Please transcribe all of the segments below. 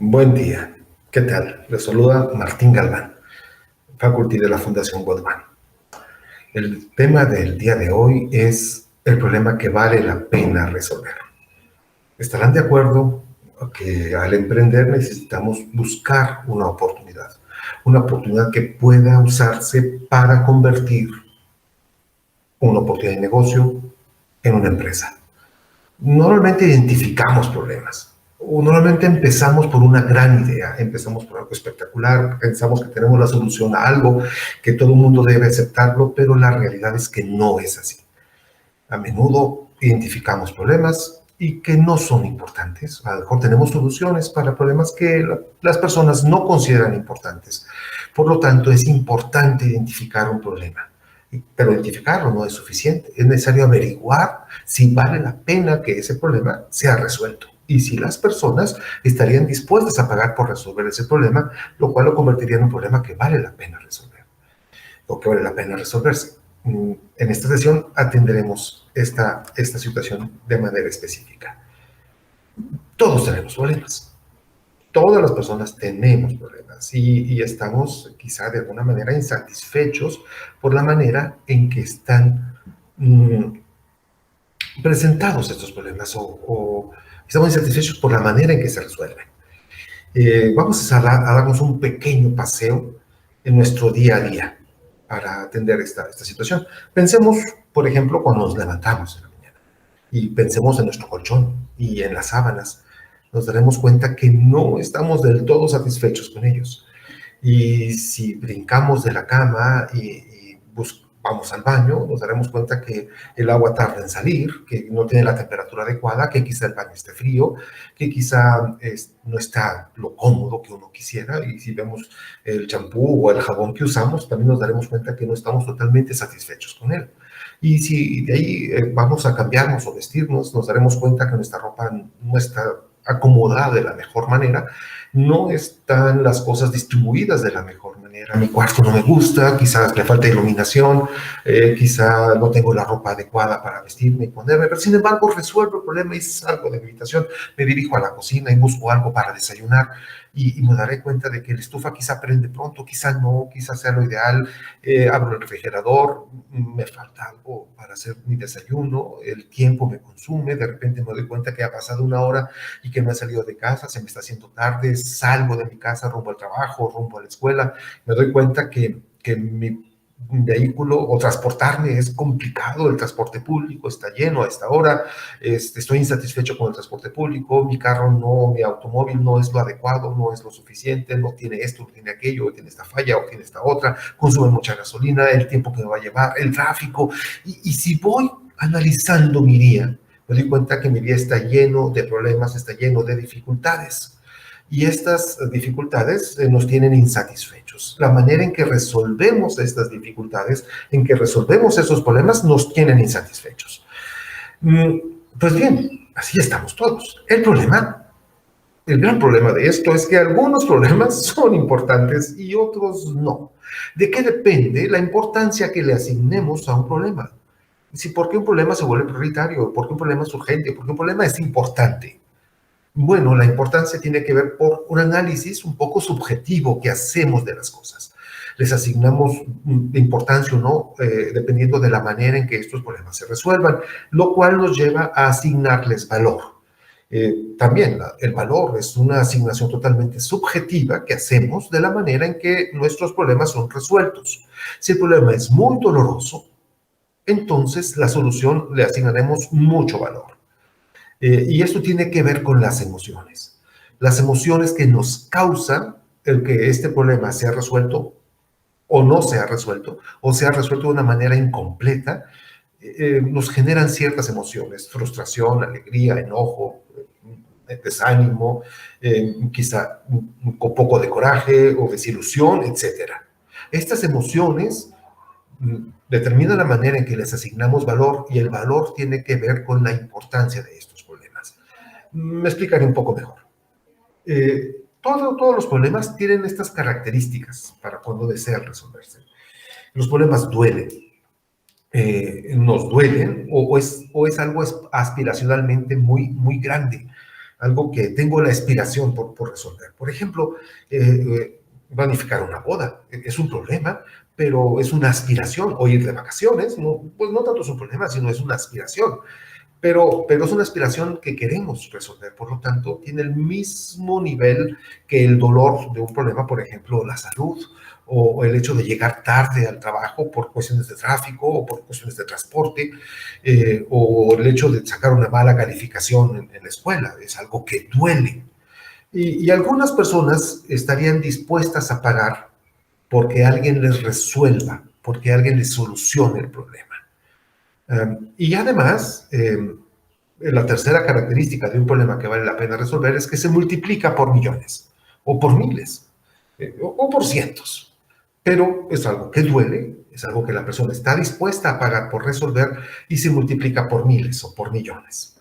Buen día. ¿Qué tal? Les saluda Martín Galván, faculty de la Fundación Goldman. El tema del día de hoy es el problema que vale la pena resolver. Estarán de acuerdo que al emprender necesitamos buscar una oportunidad que pueda usarse para convertir una oportunidad de negocio en una empresa. Normalmente identificamos problemas. O normalmente empezamos por una gran idea, empezamos por algo espectacular, pensamos que tenemos la solución a algo, que todo el mundo debe aceptarlo, pero la realidad es que no es así. A menudo identificamos problemas y que no son importantes. A lo mejor tenemos soluciones para problemas que las personas no consideran importantes. Por lo tanto, es importante identificar un problema. Pero identificarlo no es suficiente. Es necesario averiguar si vale la pena que ese problema sea resuelto y si las personas estarían dispuestas a pagar por resolver ese problema, lo cual lo convertiría en un problema que vale la pena resolver o que vale la pena resolverse. En esta sesión atenderemos esta situación de manera específica. Todos tenemos problemas. Todas las personas tenemos problemas y estamos quizá de alguna manera insatisfechos por la manera en que están presentados estos problemas o estamos insatisfechos por la manera en que se resuelven. Vamos a darnos un pequeño paseo en nuestro día a día para atender esta situación. Pensemos, por ejemplo, cuando nos levantamos en la mañana y pensemos en nuestro colchón y en las sábanas, nos daremos cuenta que no estamos del todo satisfechos con ellos. Y si brincamos de la cama y vamos al baño, nos daremos cuenta que el agua tarda en salir, que no tiene la temperatura adecuada, que quizá el baño esté frío, que quizá no está lo cómodo que uno quisiera. Y si vemos el champú o el jabón que usamos, también nos daremos cuenta que no estamos totalmente satisfechos con él. Y si de ahí vamos a cambiarnos o vestirnos, nos daremos cuenta que nuestra ropa no está acomodada de la mejor manera, no están las cosas distribuidas de la mejor manera. Mi cuarto no me gusta, quizás le falta iluminación, quizá no tengo la ropa adecuada para vestirme y ponerme, pero sin embargo resuelvo el problema y salgo de mi habitación, me dirijo a la cocina y busco algo para desayunar y me daré cuenta de que la estufa quizá prende pronto, quizá no, quizá sea lo ideal. Abro el refrigerador, me falta algo para hacer mi desayuno, el tiempo me consume, de repente me doy cuenta que ha pasado una hora y que no he salido de casa, se me está haciendo tarde, salgo de mi casa rumbo al trabajo, rumbo a la escuela, me doy cuenta que mi vehículo o transportarme es complicado, el transporte público está lleno a esta hora, estoy insatisfecho con el transporte público, mi carro no, mi automóvil no es lo adecuado, no es lo suficiente, no tiene esto, no tiene aquello, tiene esta falla o tiene esta otra, consume mucha gasolina, el tiempo que me va a llevar, el tráfico, y si voy analizando mi día, me doy cuenta que mi día está lleno de problemas, está lleno de dificultades. Y estas dificultades nos tienen insatisfechos. La manera en que resolvemos estas dificultades, en que resolvemos esos problemas, nos tienen insatisfechos. Pues bien, así estamos todos. El gran problema de esto es que algunos problemas son importantes y otros no. ¿De qué depende la importancia que le asignemos a un problema? Si por qué un problema se vuelve prioritario, por qué un problema es urgente, por qué un problema es importante. Bueno, la importancia tiene que ver por un análisis un poco subjetivo que hacemos de las cosas. Les asignamos importancia o no, dependiendo de la manera en que estos problemas se resuelvan, lo cual nos lleva a asignarles valor. También el valor es una asignación totalmente subjetiva que hacemos de la manera en que nuestros problemas son resueltos. Si el problema es muy doloroso, entonces la solución le asignaremos mucho valor. Y esto tiene que ver con las emociones. Las emociones que nos causan el que este problema sea resuelto o no sea resuelto, o sea resuelto de una manera incompleta, nos generan ciertas emociones, frustración, alegría, enojo, desánimo, quizá un poco de coraje o desilusión, etc. Estas emociones determinan la manera en que les asignamos valor y el valor tiene que ver con la importancia de estos problemas. Me explicaré un poco mejor. Todos los problemas tienen estas características para cuando desean resolverse. Los problemas duelen, nos duelen o es algo aspiracionalmente muy grande. algo que tengo la aspiración por resolver. Por ejemplo, planificar una boda es un problema, pero es una aspiración. O ir de vacaciones, no, pues no tanto es un problema, sino es una aspiración. Pero es una aspiración que queremos resolver, por lo tanto, tiene el mismo nivel que el dolor de un problema, por ejemplo, la salud, o el hecho de llegar tarde al trabajo por cuestiones de tráfico o por cuestiones de transporte, o el hecho de sacar una mala calificación en la escuela, es algo que duele. Y algunas personas estarían dispuestas a pagar porque alguien les resuelva, porque alguien les solucione el problema. Y además, la tercera característica de un problema que vale la pena resolver es que se multiplica por millones, o por miles, o por cientos. Pero es algo que duele, es algo que la persona está dispuesta a pagar por resolver y se multiplica por miles o por millones.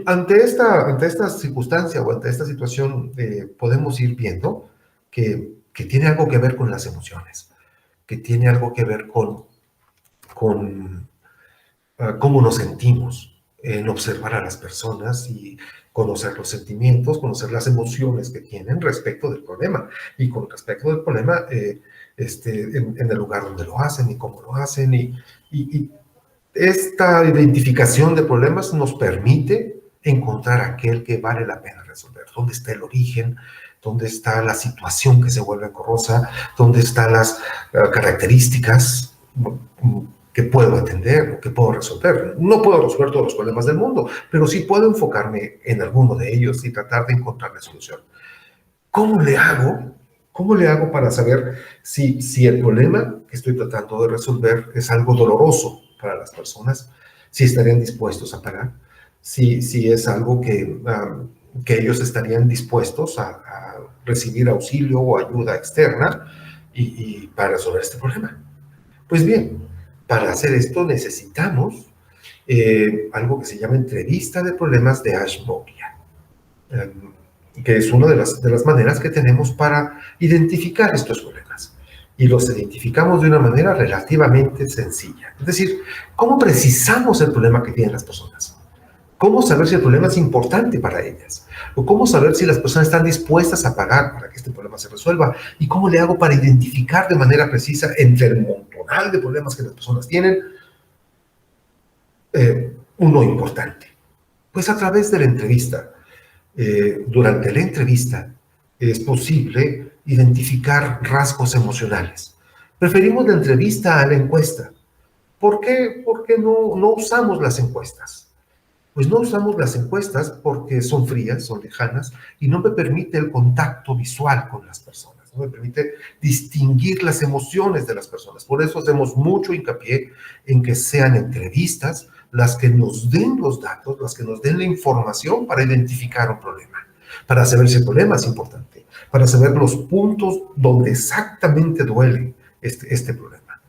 Ante esta circunstancia o ante esta situación, podemos ir viendo que tiene algo que ver con las emociones, que tiene algo que ver con cómo nos sentimos, en observar a las personas y conocer los sentimientos, conocer las emociones que tienen respecto del problema. Y con respecto del problema, en el lugar donde lo hacen y cómo lo hacen. Y esta identificación de problemas nos permite encontrar aquel que vale la pena resolver. ¿Dónde está el origen? ¿Dónde está la situación que se vuelve engorrosa? ¿Dónde están las características que puedo atender o que puedo resolver? No puedo resolver todos los problemas del mundo, pero sí puedo enfocarme en alguno de ellos y tratar de encontrar la solución. ¿Cómo le hago? ¿Cómo le hago para saber si el problema que estoy tratando de resolver es algo doloroso para las personas? Si estarían dispuestos a pagar, si es algo que ellos estarían dispuestos a recibir auxilio o ayuda externa y para resolver este problema. Pues bien, para hacer esto necesitamos algo que se llama entrevista de problemas de Ashmoglia, que es una de las maneras que tenemos para identificar estos problemas. Y los identificamos de una manera relativamente sencilla. Es decir, ¿cómo precisamos el problema que tienen las personas? ¿Cómo saber si el problema es importante para ellas? ¿O cómo saber si las personas están dispuestas a pagar para que este problema se resuelva? ¿Y cómo le hago para identificar de manera precisa entre el montonal de problemas que las personas tienen uno importante? Pues a través de la entrevista. Durante la entrevista es posible identificar rasgos emocionales. Preferimos la entrevista a la encuesta. ¿Por qué? Porque no usamos las encuestas. Pues no usamos las encuestas porque son frías, son lejanas y no me permite el contacto visual con las personas, no me permite distinguir las emociones de las personas. Por eso hacemos mucho hincapié en que sean entrevistas las que nos den los datos, las que nos den la información para identificar un problema, para saber si el problema es importante, para saber los puntos donde exactamente duele este problema.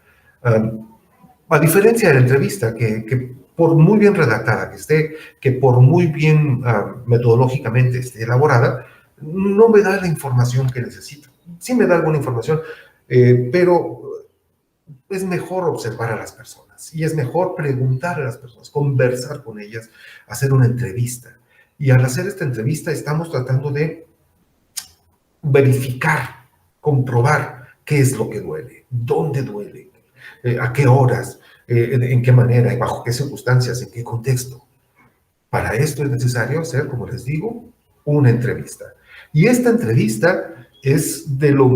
A diferencia de la entrevista, que por muy bien redactada que esté, que por muy bien metodológicamente esté elaborada, no me da la información que necesito. Sí me da alguna información, pero es mejor observar a las personas y es mejor preguntar a las personas, conversar con ellas, hacer una entrevista. Y al hacer esta entrevista estamos tratando de verificar, comprobar qué es lo que duele, dónde duele, a qué horas, en qué manera, bajo qué circunstancias, en qué contexto. Para esto es necesario hacer, como les digo, una entrevista. Y esta entrevista es de lo,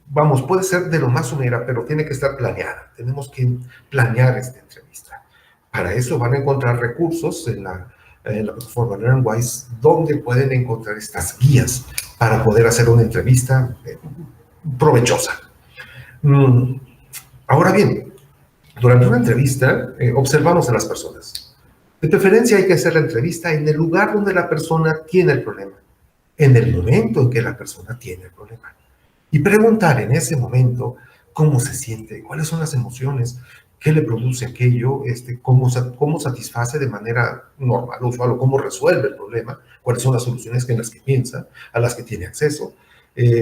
vamos, puede ser de lo más somera, pero tiene que estar planeada. Tenemos que planear esta entrevista. Para eso van a encontrar recursos en la plataforma LearnWise, donde pueden encontrar estas guías para poder hacer una entrevista provechosa. Ahora bien, durante una entrevista observamos a las personas. De preferencia hay que hacer la entrevista en el lugar donde la persona tiene el problema, en el momento en que la persona tiene el problema. Y preguntar en ese momento cómo se siente, cuáles son las emociones, qué le produce aquello, cómo satisface de manera normal, usual, o cómo resuelve el problema, cuáles son las soluciones en las que piensa, a las que tiene acceso.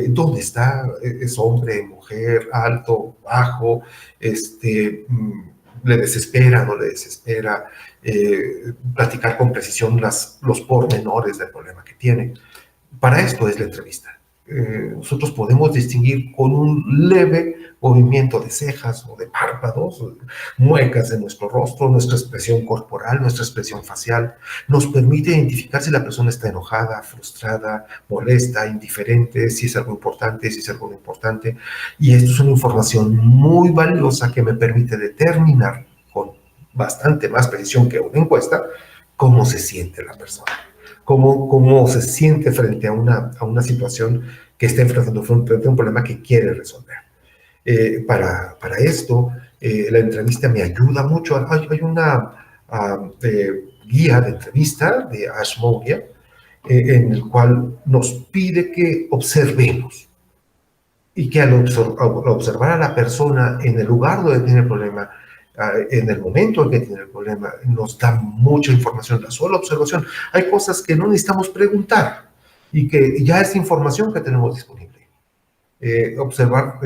¿Dónde está? ¿Es hombre, mujer, alto, bajo, le desespera, no le desespera, platicar con precisión los pormenores del problema que tiene. Para esto es la entrevista. Nosotros podemos distinguir con un leve movimiento de cejas o de párpados, muecas de nuestro rostro, nuestra expresión corporal, nuestra expresión facial, nos permite identificar si la persona está enojada, frustrada, molesta, indiferente, si es algo importante, si es algo no importante. Y esto es una información muy valiosa que me permite determinar con bastante más precisión que una encuesta cómo se siente la persona. Cómo se siente frente a una situación que está enfrentando, frente a un problema que quiere resolver. Para esto, la entrevista me ayuda mucho. Hay una guía de entrevista de Ashmogia en el cual nos pide que observemos y que al observar a la persona en el lugar donde tiene el problema, en el momento en que tiene el problema, nos da mucha información. La sola observación. Hay cosas que no necesitamos preguntar y que ya es información que tenemos disponible. Observar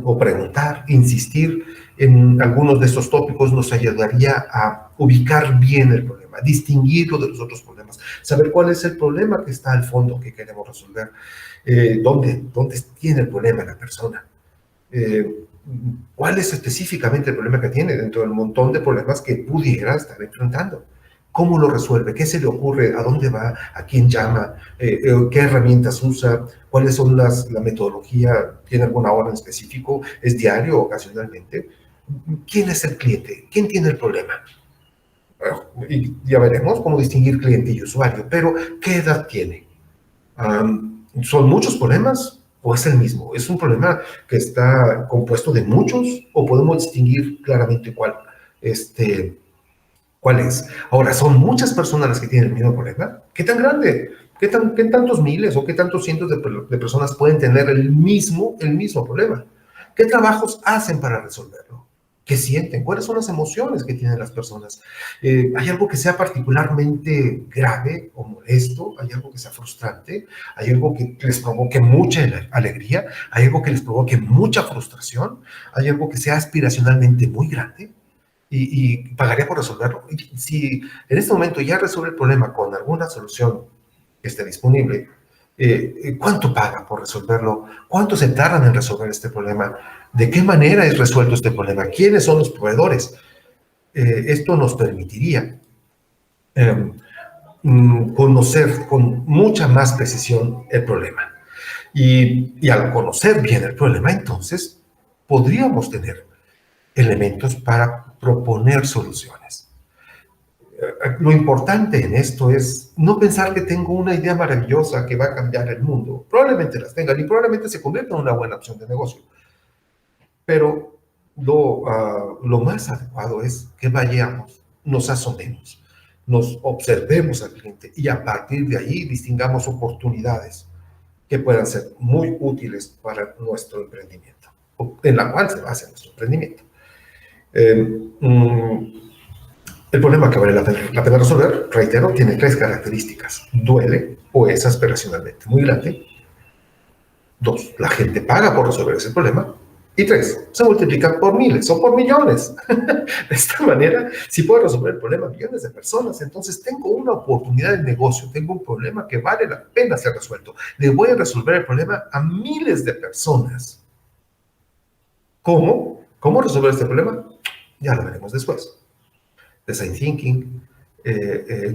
o preguntar, insistir en algunos de estos tópicos nos ayudaría a ubicar bien el problema, distinguirlo de los otros problemas, saber cuál es el problema que está al fondo que queremos resolver, dónde tiene el problema la persona. ¿Cuál es específicamente el problema que tiene dentro del montón de problemas que pudiera estar enfrentando? ¿Cómo lo resuelve? ¿Qué se le ocurre? ¿A dónde va? ¿A quién llama? ¿Qué herramientas usa? ¿Cuáles son la metodología? ¿Tiene alguna hora en específico? ¿Es diario o ocasionalmente? ¿Quién es el cliente? ¿Quién tiene el problema? Y ya veremos cómo distinguir cliente y usuario, pero ¿qué edad tiene? ¿Son muchos problemas? ¿O es el mismo? ¿Es un problema que está compuesto de muchos? ¿O podemos distinguir claramente cuál es? Ahora, ¿son muchas personas las que tienen el mismo problema? ¿Qué tan grande? ¿Qué tantos miles o qué tantos cientos de personas pueden tener el mismo problema? ¿Qué trabajos hacen para resolverlo? ¿Qué sienten? ¿Cuáles son las emociones que tienen las personas? ¿Hay algo que sea particularmente grave o molesto? ¿Hay algo que sea frustrante? ¿Hay algo que les provoque mucha alegría? ¿Hay algo que les provoque mucha frustración? ¿Hay algo que sea aspiracionalmente muy grande? Y pagaría por resolverlo. Si en este momento ya resuelve el problema con alguna solución que esté disponible, ¿cuánto paga por resolverlo? ¿Cuánto se tardan en resolver este problema? ¿De qué manera es resuelto este problema? ¿Quiénes son los proveedores? Esto nos permitiría conocer con mucha más precisión el problema. Y al conocer bien el problema, entonces podríamos tener elementos para proponer soluciones. Lo importante en esto es no pensar que tengo una idea maravillosa que va a cambiar el mundo. Probablemente las tengan y probablemente se convierta en una buena opción de negocio. Pero lo más adecuado es que vayamos, nos asomemos, nos observemos al cliente y a partir de ahí distingamos oportunidades que puedan ser muy útiles para nuestro emprendimiento, en la cual se basa nuestro emprendimiento. El problema que vale la pena resolver, reitero, tiene 3 características. Duele o es aspiracionalmente muy grande. 2, la gente paga por resolver ese problema. Y 3, se multiplica por miles o por millones. De esta manera, si puedo resolver el problema a millones de personas, entonces tengo una oportunidad de negocio, tengo un problema que vale la pena ser resuelto. Le voy a resolver el problema a miles de personas. ¿Cómo? ¿Cómo resolver este problema? Ya lo veremos después. Design Thinking,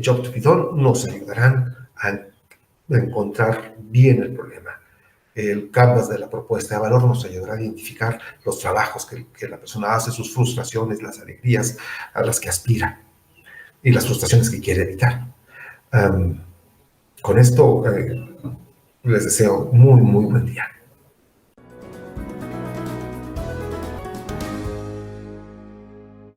Job to be Done nos ayudarán a encontrar bien el problema. El canvas de la propuesta de valor nos ayudará a identificar los trabajos que la persona hace, sus frustraciones, las alegrías a las que aspira y las frustraciones que quiere evitar. Con esto les deseo muy, muy buen día.